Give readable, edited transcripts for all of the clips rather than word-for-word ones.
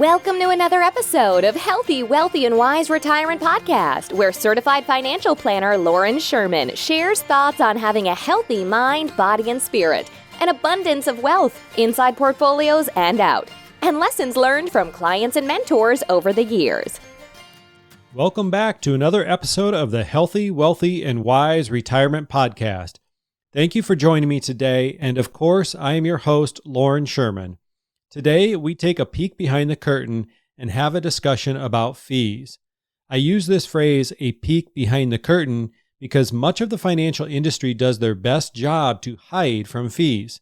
Welcome to another episode of Healthy, Wealthy, and Wise Retirement Podcast, where certified financial planner Lauren Sherman shares thoughts on having a healthy mind, body, and spirit, an abundance of wealth inside portfolios and out, and lessons learned from clients and mentors over the years. Welcome back to another episode of the Healthy, Wealthy, and Wise Retirement Podcast. Thank you for joining me today, and of course, I am your host, Lauren Sherman. Today, we take a peek behind the curtain and have a discussion about fees. I use this phrase, a peek behind the curtain, because much of the financial industry does their best job to hide from fees.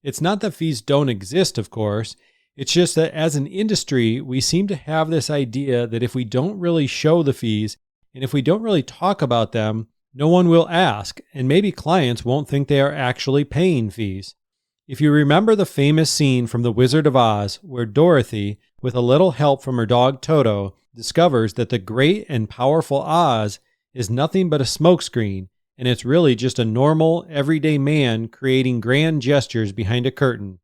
It's not that fees don't exist, of course. It's just that as an industry, we seem to have this idea that if we don't really show the fees, and if we don't really talk about them, no one will ask, and maybe clients won't think they are actually paying fees. If you remember the famous scene from The Wizard of Oz, where Dorothy, with a little help from her dog Toto, discovers that the great and powerful Oz is nothing but a smokescreen, and it's really just a normal, everyday man creating grand gestures behind a curtain.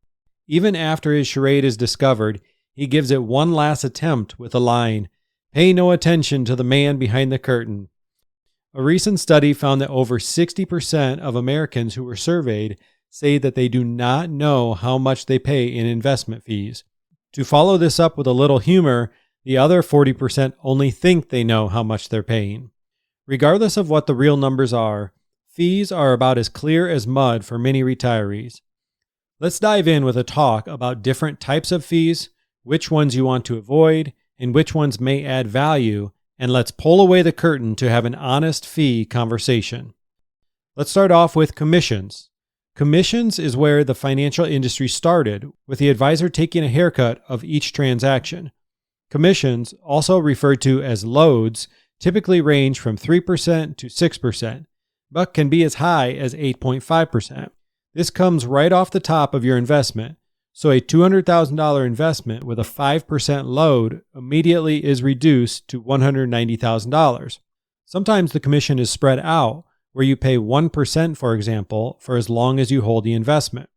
Even after his charade is discovered, he gives it one last attempt with the line, "Pay no attention to the man behind the curtain." A recent study found that over 60% of Americans who were surveyed say that they do not know how much they pay in investment fees. To follow this up with a little humor, the other 40% only think they know how much they're paying. Regardless of what the real numbers are, fees are about as clear as mud for many retirees. Let's dive in with a talk about different types of fees, which ones you want to avoid, and which ones may add value, and let's pull away the curtain to have an honest fee conversation. Let's start off with commissions. Commissions is where the financial industry started, with the advisor taking a haircut of each transaction. Commissions, also referred to as loads, typically range from 3% to 6%, but can be as high as 8.5%. This comes right off the top of your investment, so a $200,000 investment with a 5% load immediately is reduced to $190,000. Sometimes the commission is spread out, where you pay 1%, for example, for as long as you hold the investment.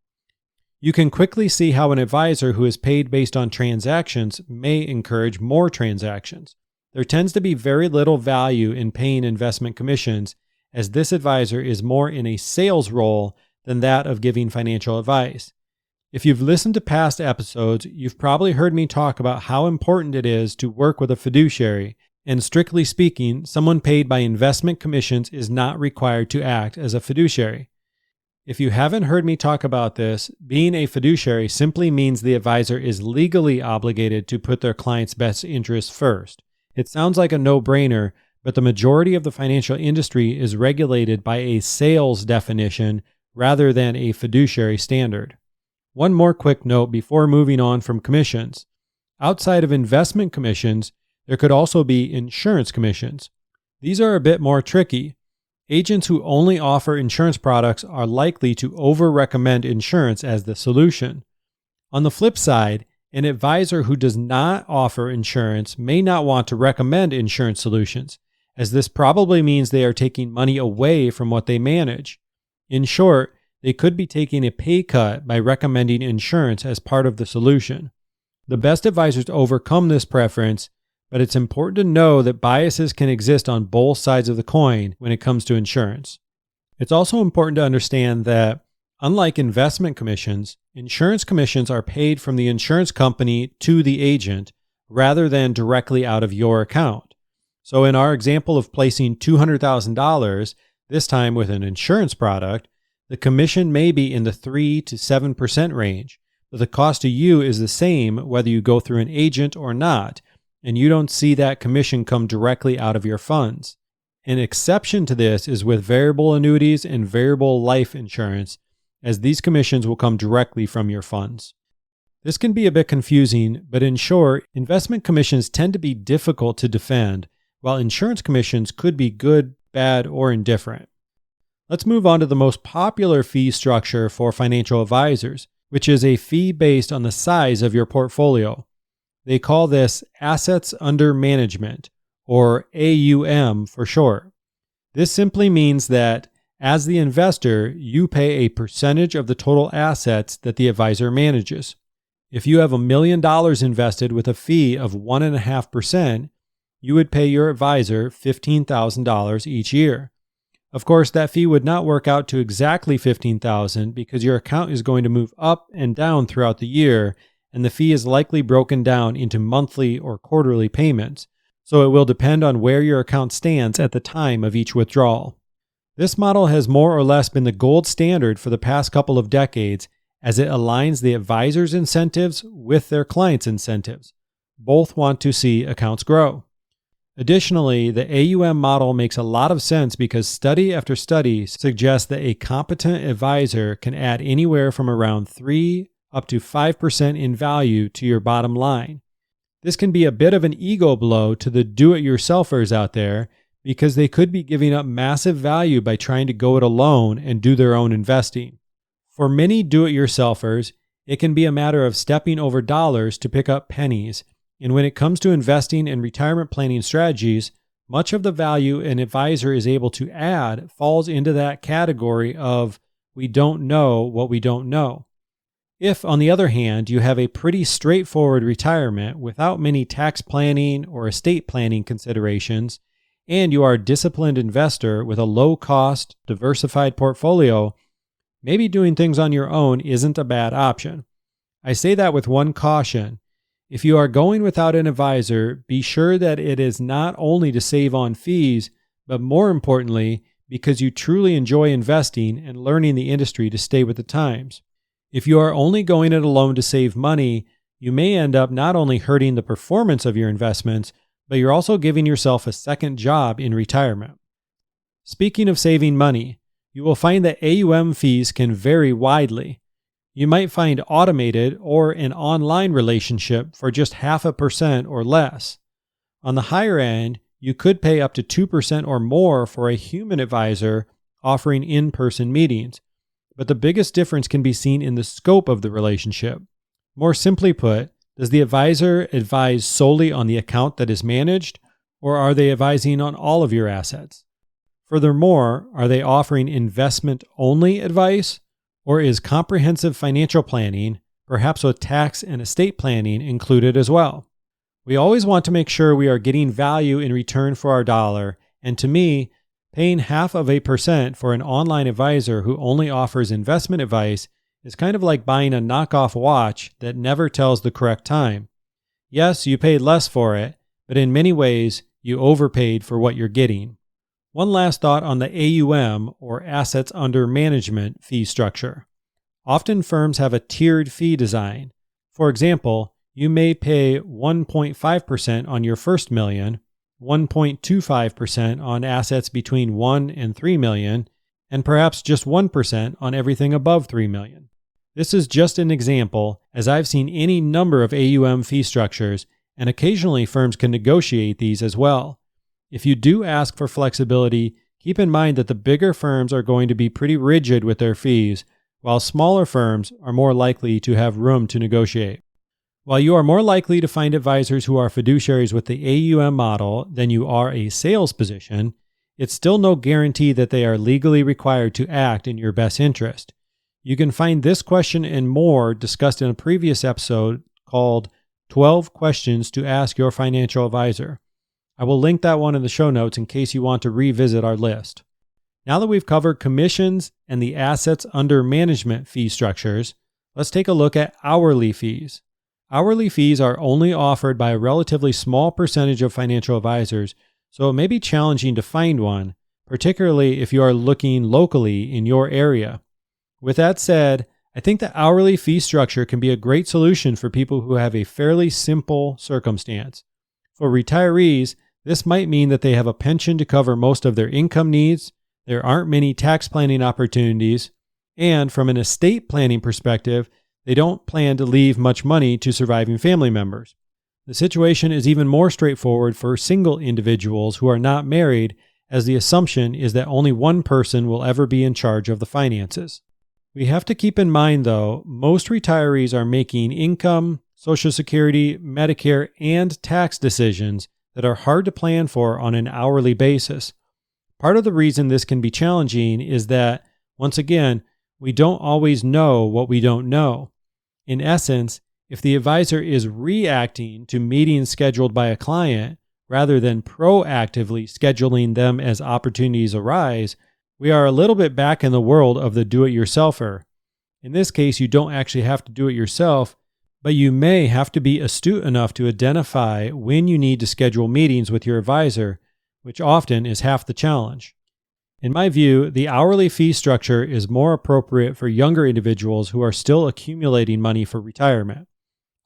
You can quickly see how an advisor who is paid based on transactions may encourage more transactions. There tends to be very little value in paying investment commissions, as this advisor is more in a sales role than that of giving financial advice. If you've listened to past episodes, you've probably heard me talk about how important it is to work with a fiduciary. And strictly speaking, someone paid by investment commissions is not required to act as a fiduciary. If you haven't heard me talk about this, being a fiduciary simply means the advisor is legally obligated to put their client's best interests first. It sounds like a no-brainer, but the majority of the financial industry is regulated by a sales definition rather than a fiduciary standard. One more quick note before moving on from commissions. Outside of investment commissions, there could also be insurance commissions. These are a bit more tricky. Agents who only offer insurance products are likely to over-recommend insurance as the solution. On the flip side, an advisor who does not offer insurance may not want to recommend insurance solutions, as this probably means they are taking money away from what they manage. In short, they could be taking a pay cut by recommending insurance as part of the solution. The best advisors overcome this preference, but it's important to know that biases can exist on both sides of the coin when it comes to insurance. It's also important to understand that, unlike investment commissions, insurance commissions are paid from the insurance company to the agent rather than directly out of your account. So in our example of placing $200,000, this time with an insurance product, the commission may be in the 3 to 7% range, but the cost to you is the same whether you go through an agent or not, and you don't see that commission come directly out of your funds. An exception to this is with variable annuities and variable life insurance, as these commissions will come directly from your funds. This can be a bit confusing, but in short, investment commissions tend to be difficult to defend, while insurance commissions could be good, bad, or indifferent. Let's move on to the most popular fee structure for financial advisors, which is a fee based on the size of your portfolio. They call this Assets Under Management, or AUM for short. This simply means that, as the investor, you pay a percentage of the total assets that the advisor manages. If you have $1 million invested with a fee of 1.5%, you would pay your advisor $15,000 each year. Of course, that fee would not work out to exactly $15,000 because your account is going to move up and down throughout the year, and the fee is likely broken down into monthly or quarterly payments, so it will depend on where your account stands at the time of each withdrawal. This model has more or less been the gold standard for the past couple of decades, as it aligns the advisor's incentives with their clients' incentives. Both want to see accounts grow. Additionally, the AUM model makes a lot of sense because study after study suggests that a competent advisor can add anywhere from around 3 up to 5% in value to your bottom line. This can be a bit of an ego blow to the do-it-yourselfers out there because they could be giving up massive value by trying to go it alone and do their own investing. For many do-it-yourselfers, it can be a matter of stepping over dollars to pick up pennies. And when it comes to investing and retirement planning strategies, much of the value an advisor is able to add falls into that category of we don't know what we don't know. If, on the other hand, you have a pretty straightforward retirement without many tax planning or estate planning considerations, and you are a disciplined investor with a low-cost, diversified portfolio, maybe doing things on your own isn't a bad option. I say that with one caution. If you are going without an advisor, be sure that it is not only to save on fees, but more importantly, because you truly enjoy investing and learning the industry to stay with the times. If you are only going it alone to save money, you may end up not only hurting the performance of your investments, but you're also giving yourself a second job in retirement. Speaking of saving money, you will find that AUM fees can vary widely. You might find automated or an online relationship for just 0.5% or less. On the higher end, you could pay up to 2% or more for a human advisor offering in-person meetings. But the biggest difference can be seen in the scope of the relationship. More simply put, does the advisor advise solely on the account that is managed, or are they advising on all of your assets? Furthermore, are they offering investment-only advice, or is comprehensive financial planning, perhaps with tax and estate planning, included as well? We always want to make sure we are getting value in return for our dollar, and to me, paying 0.5% for an online advisor who only offers investment advice is kind of like buying a knockoff watch that never tells the correct time. Yes, you paid less for it, but in many ways, you overpaid for what you're getting. One last thought on the AUM, or assets under management, fee structure. Often firms have a tiered fee design. For example, you may pay 1.5% on your first million, 1.25% on assets between 1 and 3 million, and perhaps just 1% on everything above 3 million. This is just an example, as I've seen any number of AUM fee structures, and occasionally firms can negotiate these as well. If you do ask for flexibility, keep in mind that the bigger firms are going to be pretty rigid with their fees, while smaller firms are more likely to have room to negotiate. While you are more likely to find advisors who are fiduciaries with the AUM model than you are a sales position, it's still no guarantee that they are legally required to act in your best interest. You can find this question and more discussed in a previous episode called 12 Questions to Ask Your Financial Advisor. I will link that one in the show notes in case you want to revisit our list. Now that we've covered commissions and the assets under management fee structures, let's take a look at hourly fees. Hourly fees are only offered by a relatively small percentage of financial advisors, so it may be challenging to find one, particularly if you are looking locally in your area. With that said, I think the hourly fee structure can be a great solution for people who have a fairly simple circumstance. For retirees, this might mean that they have a pension to cover most of their income needs, there aren't many tax planning opportunities, and from an estate planning perspective, they don't plan to leave much money to surviving family members. The situation is even more straightforward for single individuals who are not married, as the assumption is that only one person will ever be in charge of the finances. We have to keep in mind, though, most retirees are making income, Social Security, Medicare, and tax decisions that are hard to plan for on an hourly basis. Part of the reason this can be challenging is that, once again, we don't always know what we don't know. In essence, If the advisor is reacting to meetings scheduled by a client rather than proactively scheduling them as opportunities arise, we are a little bit back in the world of the do-it-yourselfer. In this case, you don't actually have to do it yourself, but you may have to be astute enough to identify when you need to schedule meetings with your advisor, which often is half the challenge. In my view, the hourly fee structure is more appropriate for younger individuals who are still accumulating money for retirement.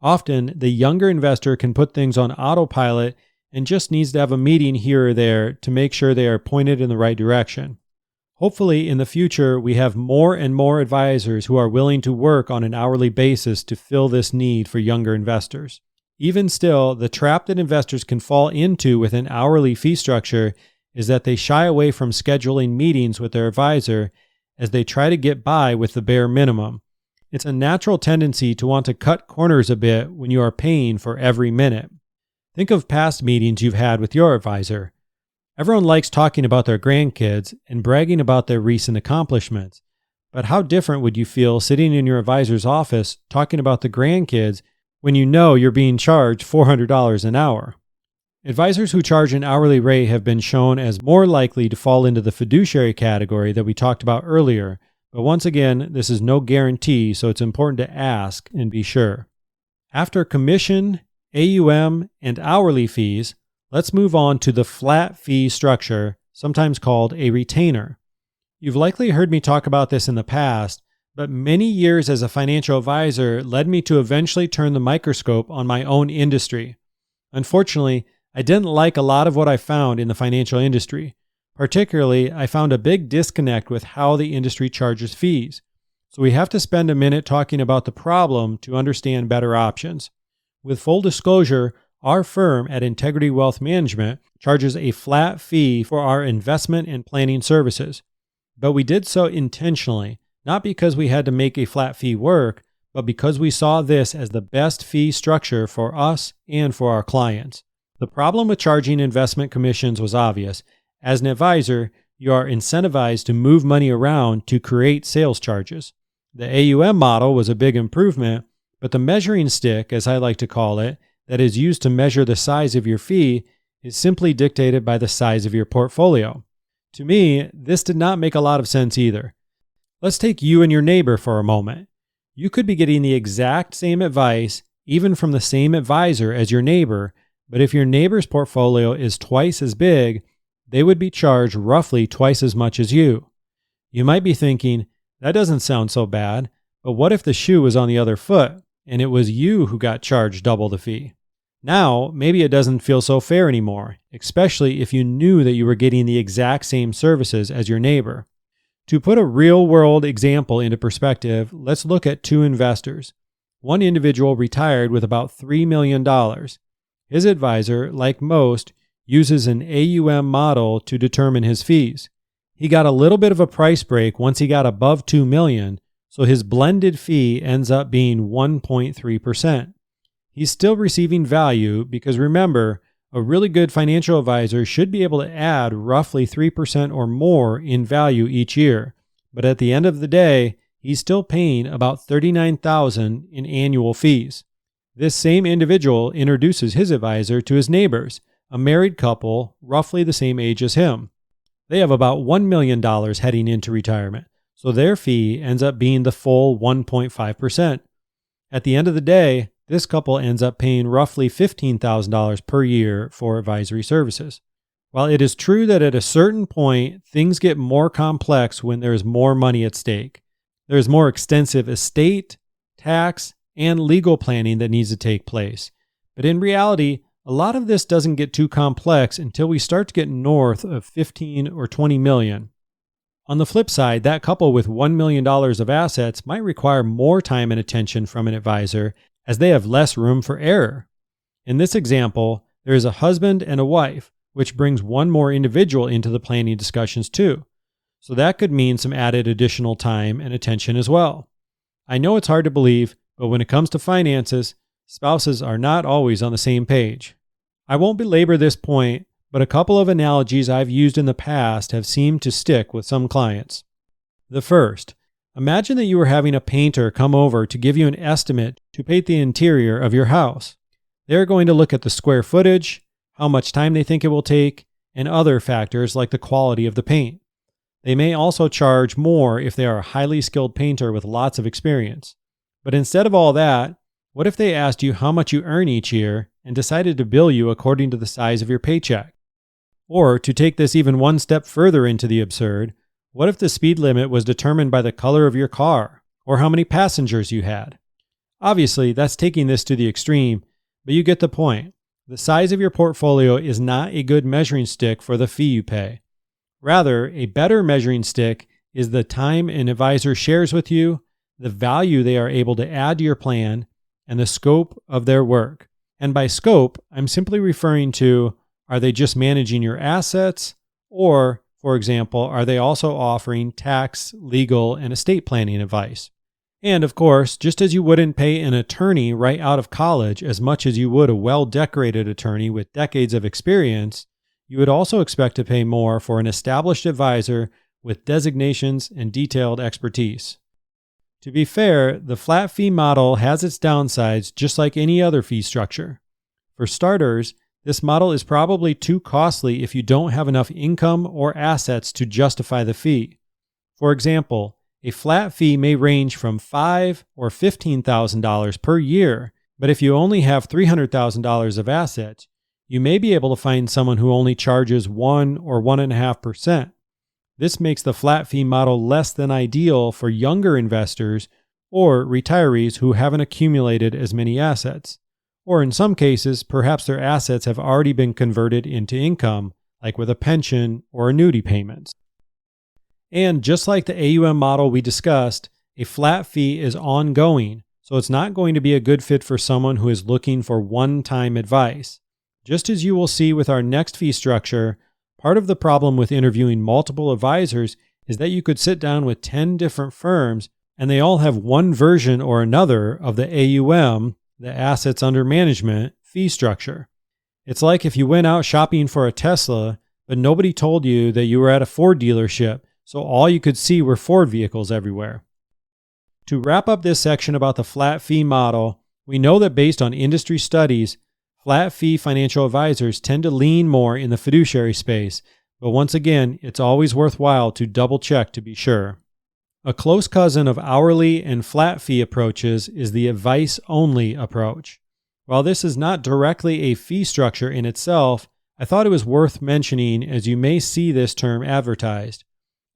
Often, the younger investor can put things on autopilot and just needs to have a meeting here or there to make sure they are pointed in the right direction. Hopefully, in the future, we have more and more advisors who are willing to work on an hourly basis to fill this need for younger investors. Even still, the trap that investors can fall into with an hourly fee structure is that they shy away from scheduling meetings with their advisor as they try to get by with the bare minimum. It's a natural tendency to want to cut corners a bit when you are paying for every minute. Think of past meetings you've had with your advisor. Everyone likes talking about their grandkids and bragging about their recent accomplishments. But how different would you feel sitting in your advisor's office talking about the grandkids when you know you're being charged $400 an hour? Advisors who charge an hourly rate have been shown as more likely to fall into the fiduciary category that we talked about earlier. But once again, this is no guarantee, so it's important to ask and be sure. After commission, AUM, and hourly fees, let's move on to the flat fee structure, sometimes called a retainer. You've likely heard me talk about this in the past, but many years as a financial advisor led me to eventually turn the microscope on my own industry. Unfortunately, I didn't like a lot of what I found in the financial industry. Particularly, I found a big disconnect with how the industry charges fees. So we have to spend a minute talking about the problem to understand better options. With full disclosure, our firm at Integrity Wealth Management charges a flat fee for our investment and planning services. But we did so intentionally, not because we had to make a flat fee work, but because we saw this as the best fee structure for us and for our clients. The problem with charging investment commissions was obvious. As an advisor, you are incentivized to move money around to create sales charges. The AUM model was a big improvement, but the measuring stick, as I like to call it, that is used to measure the size of your fee is simply dictated by the size of your portfolio. To me, this did not make a lot of sense either. Let's take you and your neighbor for a moment. You could be getting the exact same advice, even from the same advisor as your neighbor, but if your neighbor's portfolio is twice as big, they would be charged roughly twice as much as you. You might be thinking, that doesn't sound so bad, but what if the shoe was on the other foot and it was you who got charged double the fee? Now, maybe it doesn't feel so fair anymore, especially if you knew that you were getting the exact same services as your neighbor. To put a real-world example into perspective, let's look at two investors. One individual retired with about $3 million. His advisor, like most, uses an AUM model to determine his fees. He got a little bit of a price break once he got above $2 million, so his blended fee ends up being 1.3%. He's still receiving value because remember, a really good financial advisor should be able to add roughly 3% or more in value each year. But at the end of the day, he's still paying about $39,000 in annual fees. This same individual introduces his advisor to his neighbors, a married couple roughly the same age as him. They have about $1 million heading into retirement, so their fee ends up being the full 1.5%. At the end of the day, this couple ends up paying roughly $15,000 per year for advisory services. While it is true that at a certain point, things get more complex when there is more money at stake. There is more extensive estate, tax, and legal planning that needs to take place. But in reality, a lot of this doesn't get too complex until we start to get north of 15 or 20 million. On the flip side, that couple with $1 million of assets might require more time and attention from an advisor as they have less room for error. In this example, there is a husband and a wife, which brings one more individual into the planning discussions too. So that could mean some added additional time and attention as well. I know it's hard to believe, but when it comes to finances, spouses are not always on the same page. I won't belabor this point, but a couple of analogies I've used in the past have seemed to stick with some clients. The first, Imagine that you were having a painter come over to give you an estimate to paint the interior of your house. They're going to look at the square footage, how much time they think it will take, and other factors like the quality of the paint. They may also charge more if they are a highly skilled painter with lots of experience. But instead of all that, what if they asked you how much you earn each year and decided to bill you according to the size of your paycheck? Or, to take this even one step further into the absurd, what if the speed limit was determined by the color of your car or how many passengers you had? Obviously, that's taking this to the extreme, but you get the point. The size of your portfolio is not a good measuring stick for the fee you pay. Rather, a better measuring stick is the time an advisor shares with you, the value they are able to add to your plan, and the scope of their work. And by scope, I'm simply referring to, are they just managing your assets? Or, for example, are they also offering tax, legal, and estate planning advice? And of course, just as you wouldn't pay an attorney right out of college as much as you would a well-decorated attorney with decades of experience, you would also expect to pay more for an established advisor with designations and detailed expertise. To be fair, the flat fee model has its downsides just like any other fee structure. For starters, this model is probably too costly if you don't have enough income or assets to justify the fee. For example, a flat fee may range from $5,000 or $15,000 per year, but if you only have $300,000 of assets, you may be able to find someone who only charges 1 or 1.5%. This makes the flat fee model less than ideal for younger investors or retirees who haven't accumulated as many assets. Or in some cases, perhaps their assets have already been converted into income, like with a pension or annuity payments. And just like the AUM model we discussed, a flat fee is ongoing, so it's not going to be a good fit for someone who is looking for one-time advice. Just as you will see with our next fee structure, part of the problem with interviewing multiple advisors is that you could sit down with 10 different firms and they all have one version or another of the AUM, the assets under management, fee structure. It's like if you went out shopping for a Tesla, but nobody told you that you were at a Ford dealership, so all you could see were Ford vehicles everywhere. To wrap up this section about the flat fee model, we know that based on industry studies, flat fee financial advisors tend to lean more in the fiduciary space, but once again, it's always worthwhile to double check to be sure. A close cousin of hourly and flat fee approaches is the advice-only approach. While this is not directly a fee structure in itself, I thought it was worth mentioning as you may see this term advertised.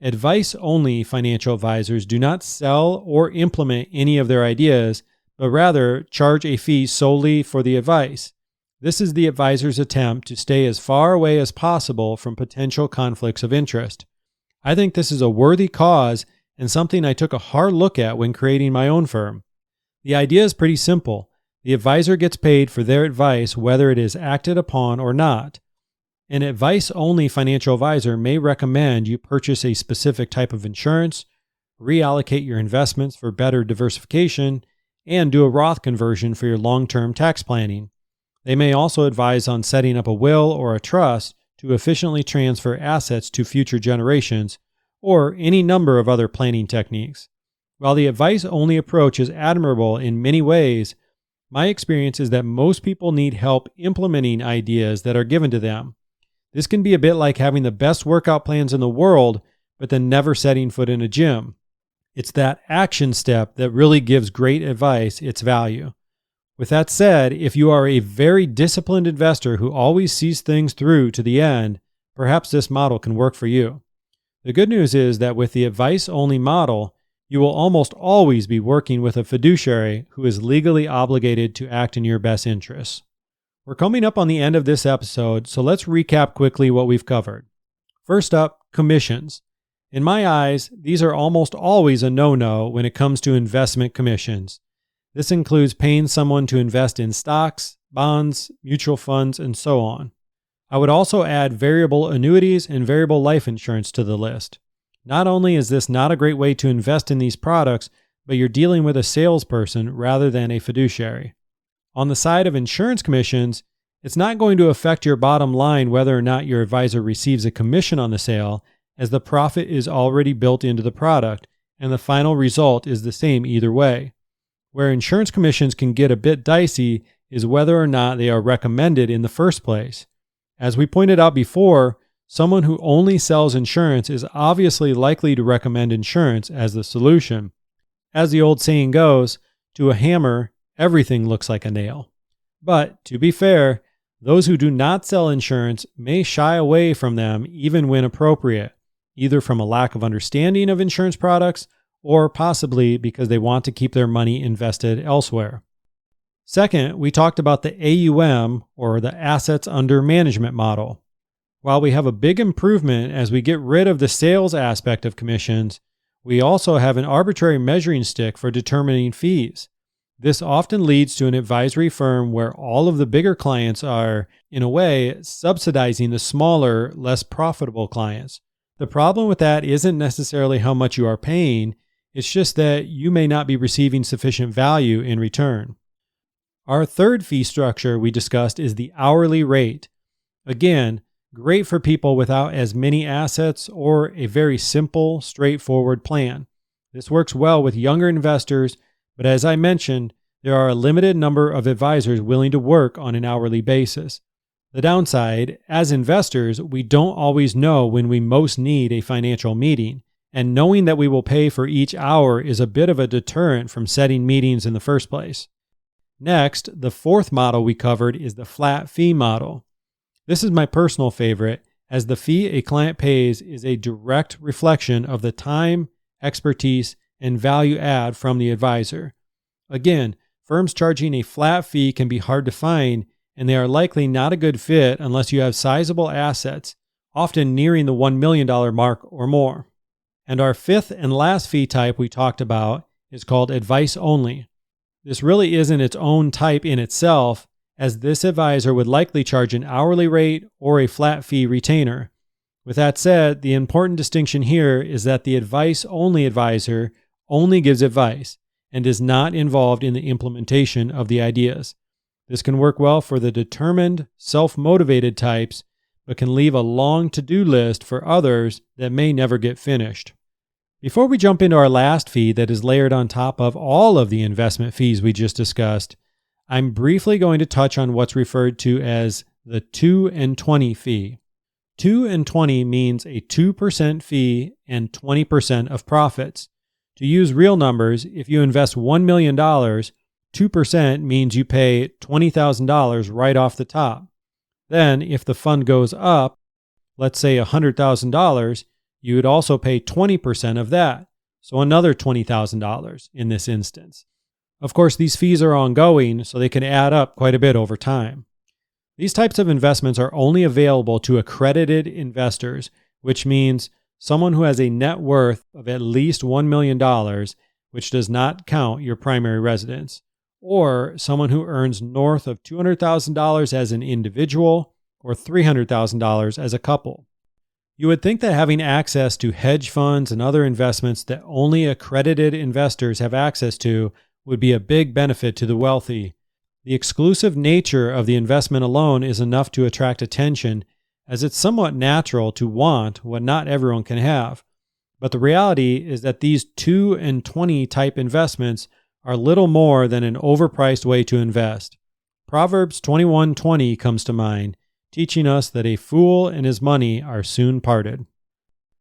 Advice-only financial advisors do not sell or implement any of their ideas, but rather charge a fee solely for the advice. This is the advisor's attempt to stay as far away as possible from potential conflicts of interest. I think this is a worthy cause and something I took a hard look at when creating my own firm. The idea is pretty simple. The advisor gets paid for their advice whether it is acted upon or not. An advice-only financial advisor may recommend you purchase a specific type of insurance, reallocate your investments for better diversification, and do a Roth conversion for your long-term tax planning. They may also advise on setting up a will or a trust to efficiently transfer assets to future generations, or any number of other planning techniques. While the advice-only approach is admirable in many ways, my experience is that most people need help implementing ideas that are given to them. This can be a bit like having the best workout plans in the world, but then never setting foot in a gym. It's that action step that really gives great advice its value. With that said, if you are a very disciplined investor who always sees things through to the end, perhaps this model can work for you. The good news is that with the advice-only model, you will almost always be working with a fiduciary who is legally obligated to act in your best interests. We're coming up on the end of this episode, so let's recap quickly what we've covered. First up, commissions. In my eyes, these are almost always a no-no when it comes to investment commissions. This includes paying someone to invest in stocks, bonds, mutual funds, and so on. I would also add variable annuities and variable life insurance to the list. Not only is this not a great way to invest in these products, but you're dealing with a salesperson rather than a fiduciary. On the side of insurance commissions, it's not going to affect your bottom line whether or not your advisor receives a commission on the sale, as the profit is already built into the product, and the final result is the same either way. Where insurance commissions can get a bit dicey is whether or not they are recommended in the first place. As we pointed out before, someone who only sells insurance is obviously likely to recommend insurance as the solution. As the old saying goes, to a hammer, everything looks like a nail. But to be fair, those who do not sell insurance may shy away from them even when appropriate, either from a lack of understanding of insurance products or possibly because they want to keep their money invested elsewhere. Second, we talked about the AUM, or the Assets Under Management model. While we have a big improvement as we get rid of the sales aspect of commissions, we also have an arbitrary measuring stick for determining fees. This often leads to an advisory firm where all of the bigger clients are, in a way, subsidizing the smaller, less profitable clients. The problem with that isn't necessarily how much you are paying, it's just that you may not be receiving sufficient value in return. Our third fee structure we discussed is the hourly rate. Again, great for people without as many assets or a very simple, straightforward plan. This works well with younger investors, but as I mentioned, there are a limited number of advisors willing to work on an hourly basis. The downside, as investors, we don't always know when we most need a financial meeting, and knowing that we will pay for each hour is a bit of a deterrent from setting meetings in the first place. Next, the fourth model we covered is the flat fee model. This is my personal favorite, as the fee a client pays is a direct reflection of the time, expertise, and value add from the advisor. Again, firms charging a flat fee can be hard to find, and they are likely not a good fit unless you have sizable assets, often nearing the $1 million mark or more. And our fifth and last fee type we talked about is called advice only. This really isn't its own type in itself, as this advisor would likely charge an hourly rate or a flat fee retainer. With that said, the important distinction here is that the advice-only advisor only gives advice and is not involved in the implementation of the ideas. This can work well for the determined, self-motivated types, but can leave a long to-do list for others that may never get finished. Before we jump into our last fee that is layered on top of all of the investment fees we just discussed, I'm briefly going to touch on what's referred to as the 2 and 20 fee. 2 and 20 means a 2% fee and 20% of profits. To use real numbers, if you invest $1 million, 2% means you pay $20,000 right off the top. Then, if the fund goes up, let's say $100,000, you would also pay 20% of that, so another $20,000 in this instance. Of course, these fees are ongoing, so they can add up quite a bit over time. These types of investments are only available to accredited investors, which means someone who has a net worth of at least $1 million, which does not count your primary residence, or someone who earns north of $200,000 as an individual or $300,000 as a couple. You would think that having access to hedge funds and other investments that only accredited investors have access to would be a big benefit to the wealthy. The exclusive nature of the investment alone is enough to attract attention, as it's somewhat natural to want what not everyone can have. But the reality is that these 2 and 20 type investments are little more than an overpriced way to invest. Proverbs 21:20 comes to mind, teaching us that a fool and his money are soon parted.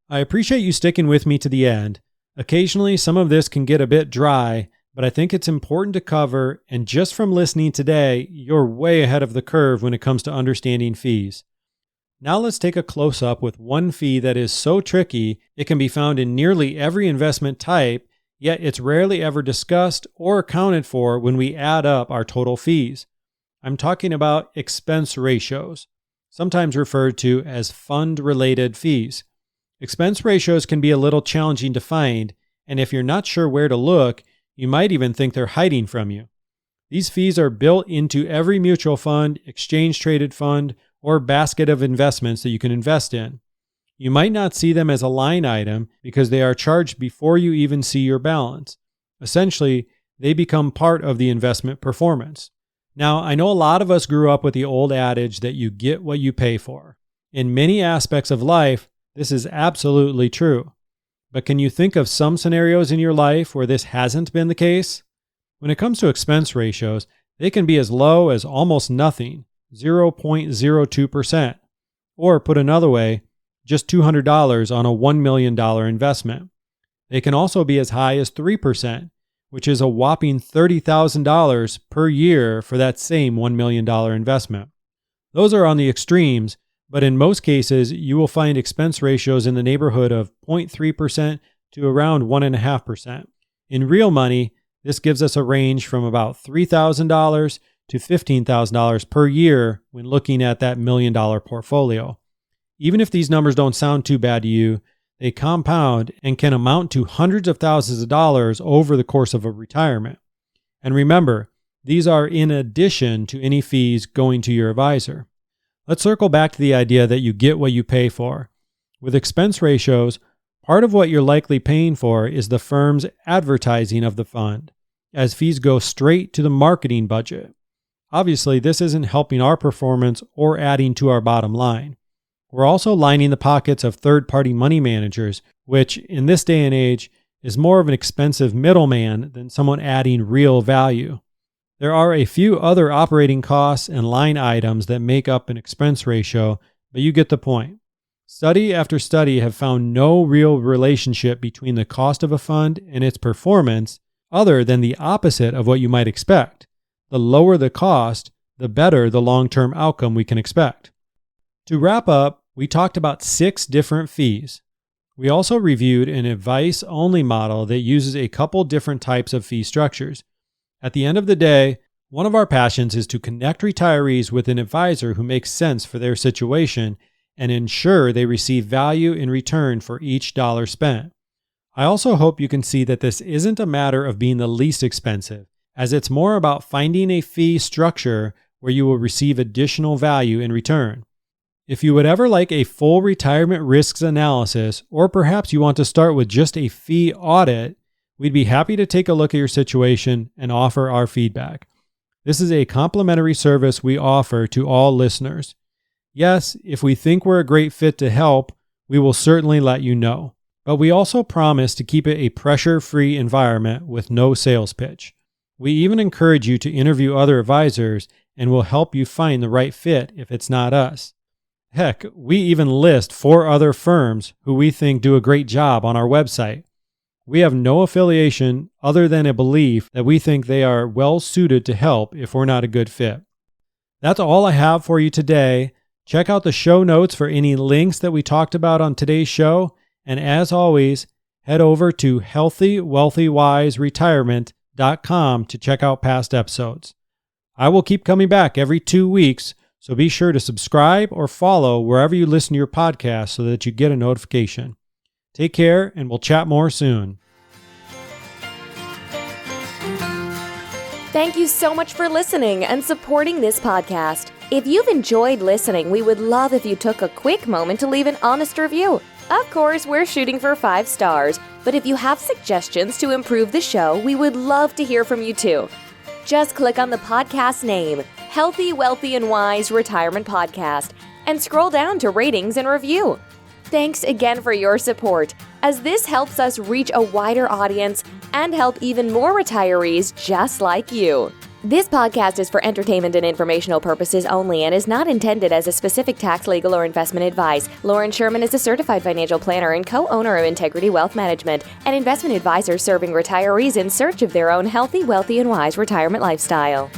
I appreciate you sticking with me to the end. Occasionally, some of this can get a bit dry, but I think it's important to cover, and just from listening today, you're way ahead of the curve when it comes to understanding fees. Now let's take a close-up with one fee that is so tricky it can be found in nearly every investment type, yet it's rarely ever discussed or accounted for when we add up our total fees. I'm talking about expense ratios, sometimes referred to as fund-related fees. Expense ratios can be a little challenging to find, and if you're not sure where to look, you might even think they're hiding from you. These fees are built into every mutual fund, exchange-traded fund, or basket of investments that you can invest in. You might not see them as a line item because they are charged before you even see your balance. Essentially, they become part of the investment performance. Now, I know a lot of us grew up with the old adage that you get what you pay for. In many aspects of life, this is absolutely true. But can you think of some scenarios in your life where this hasn't been the case? When it comes to expense ratios, they can be as low as almost nothing, 0.02%. Or put another way, just $200 on a $1 million investment. They can also be as high as 3%, which is a whopping $30,000 per year for that same $1 million investment. Those are on the extremes, but in most cases, you will find expense ratios in the neighborhood of 0.3% to around 1.5%. In real money, this gives us a range from about $3,000 to $15,000 per year when looking at that $1 million portfolio. Even if these numbers don't sound too bad to you, they compound and can amount to hundreds of thousands of dollars over the course of a retirement. And remember, these are in addition to any fees going to your advisor. Let's circle back to the idea that you get what you pay for. With expense ratios, part of what you're likely paying for is the firm's advertising of the fund, as fees go straight to the marketing budget. Obviously, this isn't helping our performance or adding to our bottom line. We're also lining the pockets of third-party money managers, which, in this day and age, is more of an expensive middleman than someone adding real value. There are a few other operating costs and line items that make up an expense ratio, but you get the point. Study after study have found no real relationship between the cost of a fund and its performance, other than the opposite of what you might expect. The lower the cost, the better the long-term outcome we can expect. To wrap up, we talked about 6 different fees. We also reviewed an advice-only model that uses a couple different types of fee structures. At the end of the day, one of our passions is to connect retirees with an advisor who makes sense for their situation and ensure they receive value in return for each dollar spent. I also hope you can see that this isn't a matter of being the least expensive, as it's more about finding a fee structure where you will receive additional value in return. If you would ever like a full retirement risks analysis, or perhaps you want to start with just a fee audit, we'd be happy to take a look at your situation and offer our feedback. This is a complimentary service we offer to all listeners. Yes, if we think we're a great fit to help, we will certainly let you know. But we also promise to keep it a pressure-free environment with no sales pitch. We even encourage you to interview other advisors and will help you find the right fit if it's not us. Heck, we even list 4 other firms who we think do a great job on our website. We have no affiliation other than a belief that we think they are well suited to help if we're not a good fit. That's all I have for you today. Check out the show notes for any links that we talked about on today's show. And as always, head over to healthywealthywiseretirement.com to check out past episodes. I will keep coming back every 2 weeks, so be sure to subscribe or follow wherever you listen to your podcast so that you get a notification. Take care, and we'll chat more soon. Thank you so much for listening and supporting this podcast. If you've enjoyed listening, we would love if you took a quick moment to leave an honest review. Of course, we're shooting for 5 stars, but if you have suggestions to improve the show, we would love to hear from you too. Just click on the podcast name, Healthy, Wealthy, and Wise Retirement Podcast, and scroll down to ratings and review. Thanks again for your support, as this helps us reach a wider audience and help even more retirees just like you. This podcast is for entertainment and informational purposes only and is not intended as a specific tax, legal, or investment advice. Lauren Sherman is a certified financial planner and co-owner of Integrity Wealth Management, an investment advisor serving retirees in search of their own healthy, wealthy, and wise retirement lifestyle.